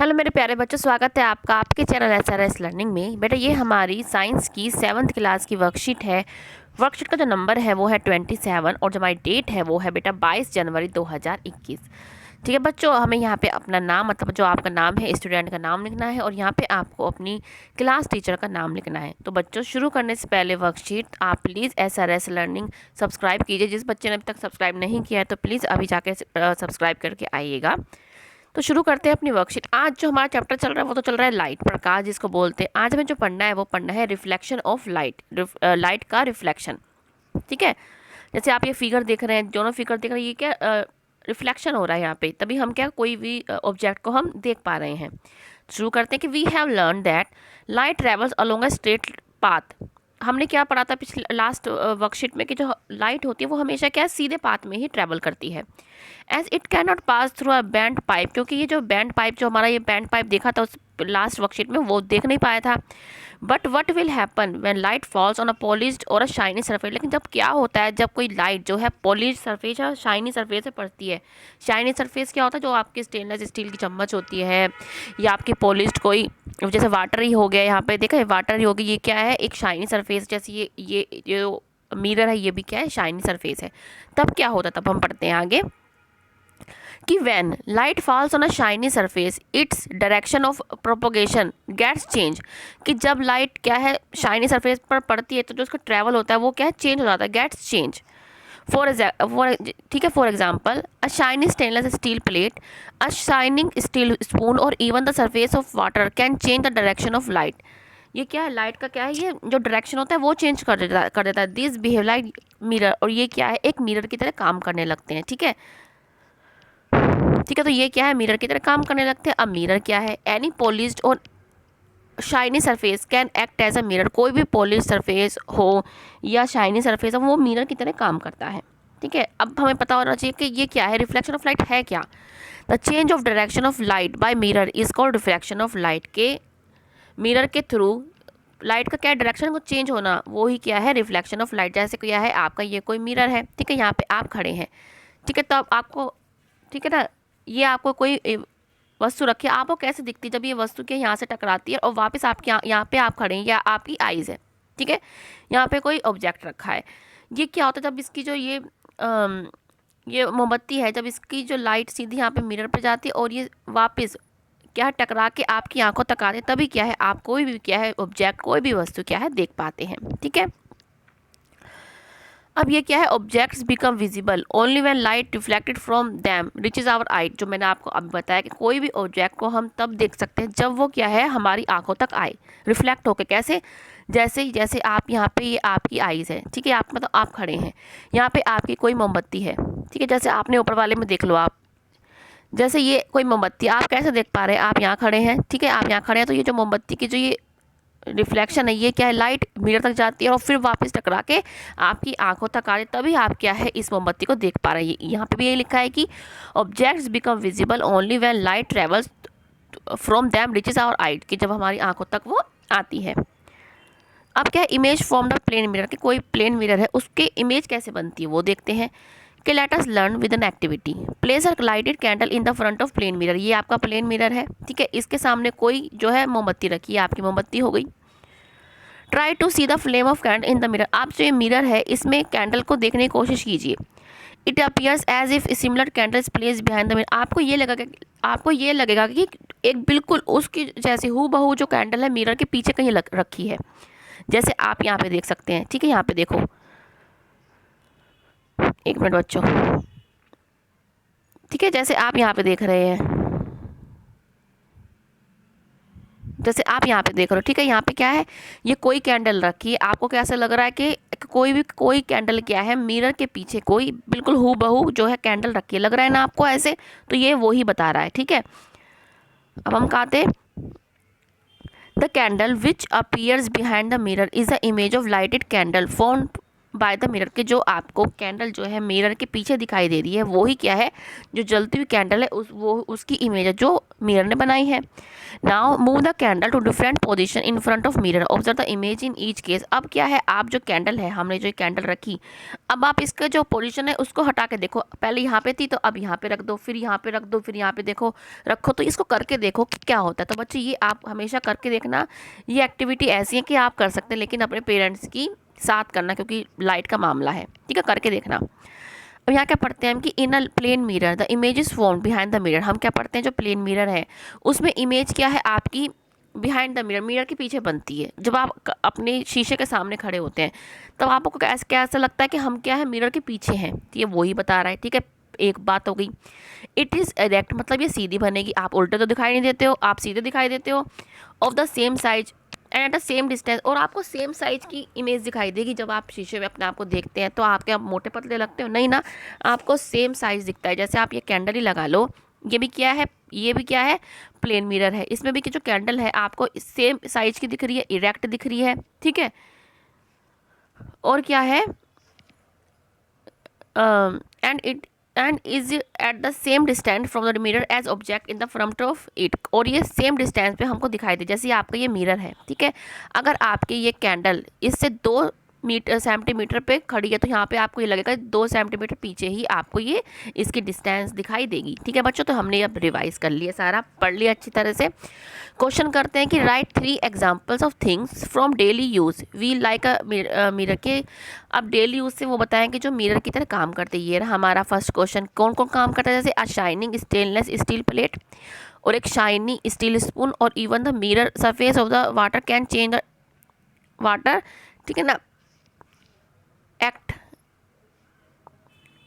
Hello मेरे प्यारे बच्चों, स्वागत है आपका आपके चैनल SRS लर्निंग में। बेटा ये हमारी साइंस की 7th क्लास की वर्कशीट है। वर्कशीट का जो नंबर है वो है 27 और जो हमारी डेट है वो है बेटा 22 जनवरी 2021। ठीक है बच्चों, हमें यहाँ पे अपना नाम मतलब जो आपका नाम है स्टूडेंट का नाम लिखना है और यहाँ पे आपको अपनी क्लास टीचर का नाम लिखना है। तो बच्चों शुरू करने से पहले वर्कशीट आप प्लीज़ SRS लर्निंग सब्सक्राइब कीजिए। जिस बच्चे ने अभी तक सब्सक्राइब नहीं किया है तो प्लीज़ अभी जाके सब्सक्राइब करके आइएगा। तो शुरू करते हैं अपनी वर्कशीट। आज जो हमारा चैप्टर चल रहा है वो तो चल रहा है लाइट, प्रकाश जिसको बोलते हैं। आज हमें जो पढ़ना है वो पढ़ना है रिफ्लेक्शन ऑफ लाइट, लाइट का रिफ्लेक्शन। ठीक है, जैसे आप ये फिगर देख रहे हैं, दोनों फिगर देख रहे हैं, ये क्या रिफ्लेक्शन हो रहा है यहाँ पे, तभी हम क्या कोई भी ऑब्जेक्ट को हम देख पा रहे हैं। शुरू करते हैं कि we have learn that light travels along a straight path. हमने क्या पढ़ा था पिछले लास्ट वर्कशीट में कि जो लाइट होती है वो हमेशा क्या सीधे पाथ में ही ट्रैवल करती है। As it can not pass through a bend pipe, क्योंकि ये जो बैंड पाइप जो हमारा ये बैंड पाइप देखा था उस लास्ट वर्कशीट में वो देख नहीं पाया था। But what will happen when light falls on a polished और अ शाइनी सरफेस। लेकिन जब क्या होता है, जब कोई लाइट जो है पॉलिश सरफेस या शाइनी सरफेस पे पड़ती है। शाइनी सरफेस क्या होता है, जो आपकी स्टेनलेस स्टील की चम्मच होती है या आपकी पॉलिश्ड कोई जैसे वाटर ही हो गया, यहाँ पे देखा है वाटर ही होगी, ये क्या है एक शाइनी सरफेस जैसी। ये जो मिरर है ये भी क्या है शाइनी सरफेस है। तब क्या होता है, तब हम पढ़ते हैं आगे कि when light falls on a shiny surface its direction of propagation gets change। कि जब लाइट क्या है शाइनी सरफेस पर पड़ती है तो जो उसका ट्रैवल होता है वो क्या है चेंज हो जाता है, गेट्स चेंज। ठीक है, for example a shiny stainless steel plate, a shining steel spoon और even the surface of water can change the direction of light. ये क्या है लाइट का क्या है, ये जो डायरेक्शन होता है वो चेंज कर देता है। दिस बिहेव लाइक मिरर, और ये क्या है एक मिरर की तरह काम करने लगते हैं। ठीक है, तो ये क्या है मिरर की तरह काम करने लगते हैं। अब मिरर क्या है, एनी पॉलिश्ड और shiny surface can act as a mirror. कोई भी पॉलिश सरफेस हो या शाइनी सरफेस हो वो मिरर की तरह काम करता है। ठीक है, अब हमें पता होना चाहिए कि ये क्या है, रिफ्लेक्शन ऑफ लाइट है क्या। The change of direction of light by mirror is called reflection of light. के मिरर के थ्रू लाइट का क्या डायरेक्शन को चेंज होना वो ही क्या है रिफ्लेक्शन ऑफ लाइट। जैसे क्या है आपका ये कोई मिरर है, ठीक है, यहाँ पे आप खड़े हैं, ठीक है, तो अब आपको ठीक है ना, ये आपको कोई वस्तु रखी है, आपको कैसे दिखती है जब ये वस्तु के यहाँ से टकराती है और वापस आपके यहाँ पे आप खड़े हैं या आपकी आइज़ है। ठीक है, यहाँ पे कोई ऑब्जेक्ट रखा है। ये क्या होता है जब इसकी जो ये मोमबत्ती है, जब इसकी जो लाइट सीधी यहाँ पे मिरर पे जाती है और ये वापस क्या टकरा के आपकी आंखों तक आते, तभी क्या है आप कोई भी क्या है ऑब्जेक्ट कोई भी वस्तु क्या है देख पाते हैं। ठीक है, अब ये क्या है objects become visible only when light reflected from them reaches our eye. जो मैंने आपको अभी बताया कि कोई भी ऑब्जेक्ट को हम तब देख सकते हैं जब वो क्या है हमारी आंखों तक आए, रिफ्लेक्ट होकर। कैसे, जैसे आप यहाँ पे ये आपकी आईज़ है, ठीक है, आप मतलब आप खड़े हैं, यहाँ पे आपकी कोई मोमबत्ती है, ठीक है, जैसे आपने ऊपर वाले में देख लो आप, जैसे ये कोई मोमबत्ती आप कैसे देख पा रहे हैं, आप यहाँ खड़े हैं, ठीक है, आप यहाँ खड़े हैं, तो ये जो मोमबत्ती की जो ये रिफ्लेक्शन है ये क्या है लाइट मिरर तक जाती है और फिर वापस टकरा के आपकी आंखों तक आ रही, तभी आप क्या है इस मोमबत्ती को देख पा रहे हैं। यहाँ पे भी यही लिखा है कि objects become visible only when light travels from them reaches our eye, कि जब हमारी आंखों तक वो आती है। अब क्या है image form the plane mirror, कि कोई प्लेन मिरर है उसके इमेज कैसे बनती है वो देखते हैं। कि let us learn with an activity, place a lighted candle in the front of plane mirror. ये आपका प्लेन मिरर है, ठीक है, इसके सामने कोई जो है मोमबत्ती रखी है, आपकी मोमबत्ती हो गई। Try to see the flame of candle in the mirror, आप जो ये मिरर है इसमें कैंडल को देखने की कोशिश कीजिए। It appears as if similar candles place behind the mirror, आपको ये लगेगा कि एक बिल्कुल उसकी जैसे हूबहू जो कैंडल है मिरर के पीछे कहीं रखी है, जैसे आप यहाँ पे देख सकते हैं। ठीक है, यहाँ पे देखो, एक मिनट बच्चों, ठीक है, जैसे आप यहाँ पे देख रहे हैं, जैसे आप यहाँ पे देख रहे हो, ठीक है, यहाँ पे क्या है ये कोई कैंडल रखी है, आपको कैसा लग रहा है कि कोई कैंडल क्या है मिरर के पीछे कोई बिल्कुल हूबहू जो है कैंडल रखी है, लग रहा है ना आपको ऐसे, तो ये वो ही बता रहा है। ठीक है, अब हम कहते the candle which appears behind the mirror is the image of lighted candle form by the mirror के जो आपको कैंडल जो है मिरर के पीछे दिखाई दे रही है वो ही क्या है, जो जलती हुई कैंडल है उसकी इमेज है जो मिरर ने बनाई है। Now move the candle to different position in front of mirror, observe the image in each case. अब क्या है, आप जो कैंडल है, हमने जो कैंडल रखी, अब आप इसका जो पोजीशन है उसको हटा के देखो, पहले यहाँ पे थी तो अब यहाँ पे रख दो, फिर यहाँ पे रख दो, फिर यहाँ पे देखो रखो, तो इसको करके देखो कि क्या होता है। तो बच्चे ये आप हमेशा करके देखना, ये एक्टिविटी ऐसी है कि आप कर सकते हैं लेकिन अपने पेरेंट्स की साथ करना क्योंकि लाइट का मामला है, ठीक है, करके देखना। अब यहाँ क्या पढ़ते हैं हम कि in a plane mirror the image is formed behind the mirror. हम क्या पढ़ते हैं, जो प्लेन मिरर है उसमें इमेज क्या है आपकी बिहाइंड द मिरर, मिरर के पीछे बनती है। जब आप अपने शीशे के सामने खड़े होते हैं तब आपको कैसा लगता है कि हम क्या है, मिरर के पीछे हैं, तो ये वही बता रहा है, ठीक है। एक बात हो गई। इट इज़ एरेक्ट, मतलब ये सीधी बनेगी, आप उल्टे तो दिखाई नहीं देते हो, आप सीधे दिखाई देते हो। Of the same size and eight the same distance, और आपको सेम साइज की इमेज दिखाई देगी। जब आप शीशे में अपने आप को देखते हैं तो आप क्या मोटे पतले लगते हो, नहीं ना, आपको सेम साइज दिखता है। जैसे आप ये कैंडल ही लगा लो, ये भी क्या है, ये भी क्या है, प्लेन मिरर है। इसमें भी कि जो कैंडल है आपको सेम साइज की दिख रही है, इरेक्ट दिख रही है, ठीक है। और क्या है, and is at the same distance from the mirror as object in the front of it, और ये सेम डिस्टेंस पे हमको दिखाई दे। जैसे आपका ये मिरर है, ठीक है, अगर आपके ये कैंडल इससे 2 सेंटीमीटर पे खड़ी है तो यहाँ पे आपको ये लगेगा 2 सेंटीमीटर पीछे ही आपको ये इसकी डिस्टेंस दिखाई देगी, ठीक है बच्चों। तो हमने अब रिवाइज कर लिया, सारा पढ़ लिया अच्छी तरह से। क्वेश्चन करते हैं कि write 3 examples of things from daily use we like a mirror के। अब डेली यूज़ से वो बताएं कि जो मिरर की तरह काम करते हैं। ये रहा हमारा फर्स्ट क्वेश्चन, कौन कौन काम करता है, जैसे अ शाइनिंग स्टेनलेस स्टील प्लेट और एक शाइनी स्टील स्पून, और even the mirror surface of the water can change the water, ठीक है ना,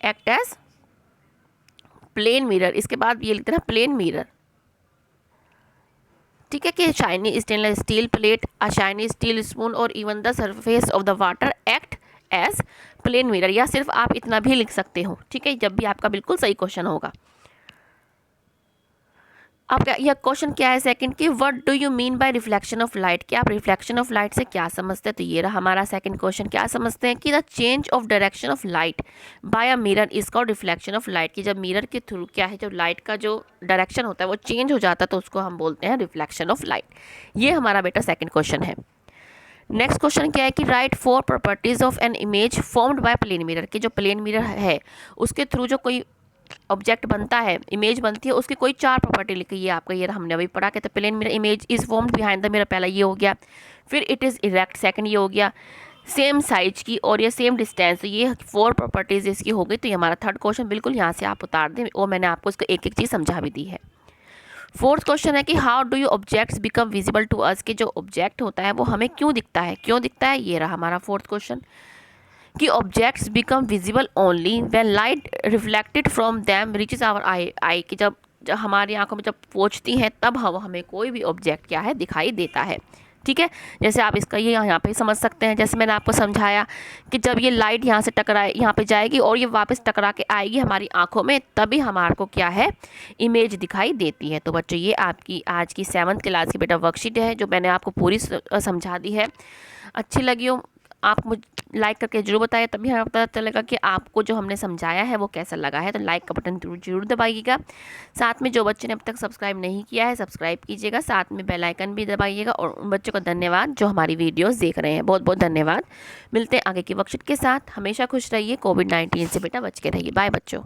एक्ट एज प्लेन मिरर। इसके बाद ये लिखते हैं प्लेन मिरर, ठीक है, कि shiny stainless steel plate, a shiny steel spoon और even the surface of the water act as plane mirror, या सिर्फ आप इतना भी लिख सकते हो, ठीक है, जब भी आपका बिल्कुल सही क्वेश्चन होगा। अब यह क्वेश्चन क्या है सेकंड की, what do you mean by reflection of light, कि आप रिफ्लेक्शन ऑफ लाइट से क्या समझते हैं। तो ये रहा हमारा सेकंड क्वेश्चन, क्या समझते हैं कि the change of direction of light by a mirror is called reflection of light, कि जब मिरर के थ्रू क्या है, जो लाइट का जो डायरेक्शन होता है वो चेंज हो जाता है तो उसको हम बोलते हैं रिफ्लेक्शन ऑफ लाइट। ये हमारा बेटा सेकेंड क्वेश्चन है। नेक्स्ट क्वेश्चन क्या है कि write 4 properties of an image formed by plane mirror, कि जो प्लेन मिरर है उसके थ्रू जो कोई ऑब्जेक्ट बनता है, इमेज बनती है, उसकी कोई 4 प्रॉपर्टी लिखी है आपका। ये हमने अभी पढ़ा, कहते plane mirror image is formed behind the mirror, पहला ये हो गया। फिर इट इज़ इरेक्ट, सेकंड ये हो गया, सेम साइज की और ये सेम डिस्टेंस, तो ये 4 प्रॉपर्टीज इसकी हो गई। तो ये हमारा थर्ड क्वेश्चन बिल्कुल यहाँ से आप उतार दें, और मैंने आपको इसको एक एक चीज़ समझा भी दी है। फोर्थ क्वेश्चन है कि how do you objects become visible to us, कि जो ऑब्जेक्ट होता है वो हमें क्यों दिखता है, क्यों दिखता है। ये रहा हमारा फोर्थ क्वेश्चन, कि objects become visible only when light reflected from them reaches our eye, कि जब हमारी आंखों में जब पहुंचती हैं तब हमें कोई भी ऑब्जेक्ट क्या है, दिखाई देता है, ठीक है। जैसे आप इसका ये यहाँ पे समझ सकते हैं, जैसे मैंने आपको समझाया कि जब ये लाइट यहाँ से टकराए, यहाँ पे जाएगी और ये वापस टकरा के आएगी हमारी आंखों में, तभी हमारे को क्या है, इमेज दिखाई देती है। तो बच्चों ये आपकी आज की 7th क्लास की बेटा वर्कशीट है जो मैंने आपको पूरी समझा दी है। अच्छी लगी हो आप मुझे लाइक करके जरूर बताइए, तभी हमें पता चलेगा कि आपको जो हमने समझाया है वो कैसा लगा है। तो लाइक का बटन जरूर दबाइएगा। साथ में जो बच्चे ने अब तक सब्सक्राइब नहीं किया है सब्सक्राइब कीजिएगा, साथ में बेल आइकन भी दबाइएगा। और उन बच्चों को धन्यवाद जो हमारी वीडियोस देख रहे हैं, बहुत बहुत धन्यवाद। मिलते हैं आगे की वर्कशीट के साथ, हमेशा खुश रहिए, कोविड-19 से बेटा बच के रहिए। बाय बच्चों।